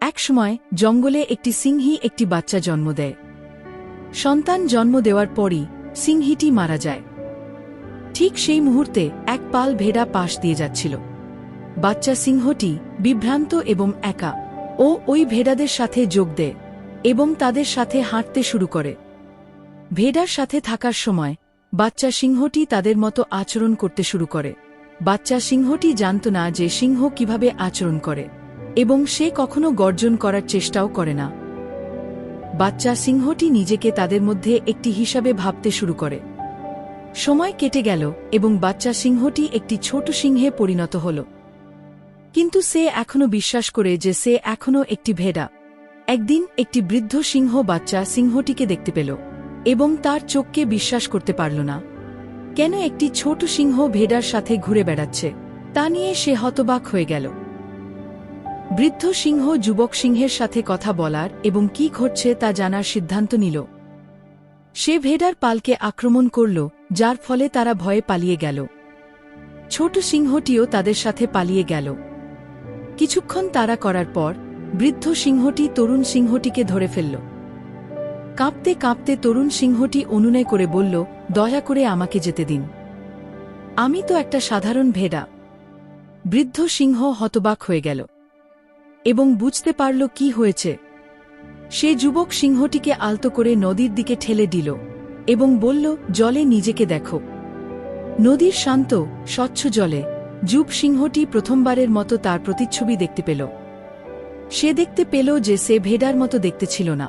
একসময় জঙ্গলে একটি সিংহী একটি বাচ্চা জন্ম দেয়। সন্তান জন্ম দেওয়ার পরই সিংহীটি মারা যায়। ঠিক সেই মুহূর্তে এক পাল ভেড়া পাশ দিয়ে যাচ্ছিল। বাচ্চা সিংহটি বিভ্রান্ত এবং একা ওই ভেড়াদের সাথে যোগ দেয় এবং তাদের সাথে হাঁটতে শুরু করে। ভেড়ার সাথে থাকার সময় বাচ্চা সিংহটি তাদের মতো আচরণ করতে শুরু করে। বাচ্চা সিংহটি জানত না যে সিংহ কিভাবে আচরণ করে এবং সে কখনো গর্জন করার চেষ্টাও করে না। বাচ্চা সিংহটি নিজেকে তাদের মধ্যে একটি হিসাবে ভাবতে শুরু করে। সময় কেটে গেল এবং বাচ্চা সিংহটি একটি ছোট সিংহে পরিণত হল। কিন্তু সে এখনো বিশ্বাস করে যে সে এখনো একটি ভেড়া। একদিন একটি বৃদ্ধ সিংহ বাচ্চা সিংহটিকে দেখতে পেল এবং তার চোখকে বিশ্বাস করতে পারল না। কেন একটি ছোট সিংহ ভেড়ার সাথে ঘুরে বেড়াচ্ছে তা নিয়ে সে হতবাক হয়ে গেল। বৃদ্ধ সিংহ যুবক সিংহের সাথে কথা বলার এবং কি ঘটছে তা জানার সিদ্ধান্ত নিল। সে ভেড়ার পালকে আক্রমণ করল, যার ফলে তারা ভয়ে পালিয়ে গেল। ছোট সিংহটিও তাদের সাথে পালিয়ে গেল। কিছুক্ষণ তাড়া করার পর বৃদ্ধ সিংহটি তরুণ সিংহটিকে ধরে ফেলল। কাঁপতে কাঁপতে তরুণ সিংহটি অনুনয় করে বলল, দয়া করে আমাকে যেতে দিন, আমি তো একটা সাধারণ ভেড়া। বৃদ্ধ সিংহ হতবাক হয়ে গেল এবং বুঝতে পারল কি হয়েছে। সে যুবক সিংহটিকে আলতো করে নদীর দিকে ঠেলে দিল এবং বলল, জলে নিজেকে দেখো। নদীর শান্ত স্বচ্ছ জলে যুব সিংহটি প্রথমবারের মতো তার প্রতিচ্ছবি দেখতে পেল। সে দেখতে পেল যে সে ভেড়ার মতো দেখতে ছিল না।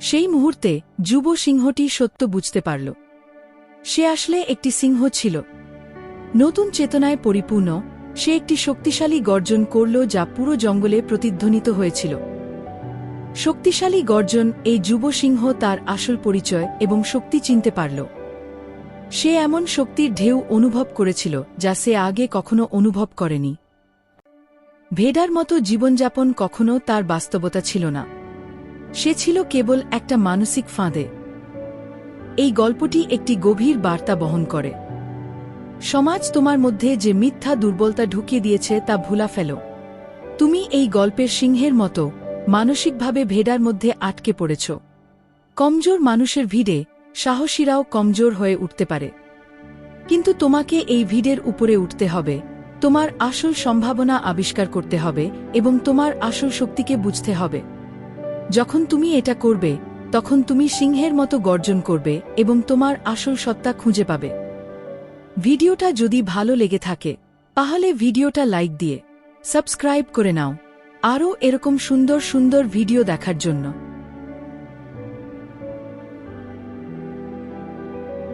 সেই মুহূর্তে যুব সিংহটি সত্য বুঝতে পারল। সে আসলে একটি সিংহ ছিল। নতুন চেতনায় পরিপূর্ণ সে একটি শক্তিশালী গর্জন করল যা পুরো জঙ্গলে প্রতিধ্বনিত হয়েছিল। শক্তিশালী গর্জন, এই যুব সিংহ তার আসল পরিচয় এবং শক্তি চিনতে পারল। সে এমন শক্তির ঢেউ অনুভব করেছিল যা সে আগে কখনো অনুভব করেনি। ভেড়ার মতো জীবনযাপন কখনো তার বাস্তবতা ছিল না। সে ছিল কেবল একটা মানসিক ফাঁদে। এই গল্পটি একটি গভীর বার্তা বহন করে। সমাজ তোমার মধ্যে যে মিথ্যা দুর্বলতা ঢুকিয়ে দিয়েছে তা ভুলা ফেলো। তুমি এই গল্পের সিংহের মতো মানসিকভাবে ভেড়ার মধ্যে আটকে পড়েছ। কমজোর মানুষের ভিড়ে সাহসীরাও কমজোর হয়ে উঠতে পারে। কিন্তু তোমাকে এই ভিড়ের উপরে উঠতে হবে, তোমার আসল সম্ভাবনা আবিষ্কার করতে হবে এবং তোমার আসল শক্তিকে বুঝতে হবে। যখন তুমি এটা করবে তখন তুমি সিংহের মতো গর্জন করবে এবং তোমার আসল সত্তা খুঁজে পাবে। ভিডিওটা যদি ভালো লেগে থাকে তাহলে ভিডিওটা লাইক দিয়ে সাবস্ক্রাইব করে নাও আরও এরকম সুন্দর সুন্দর ভিডিও দেখার জন্য।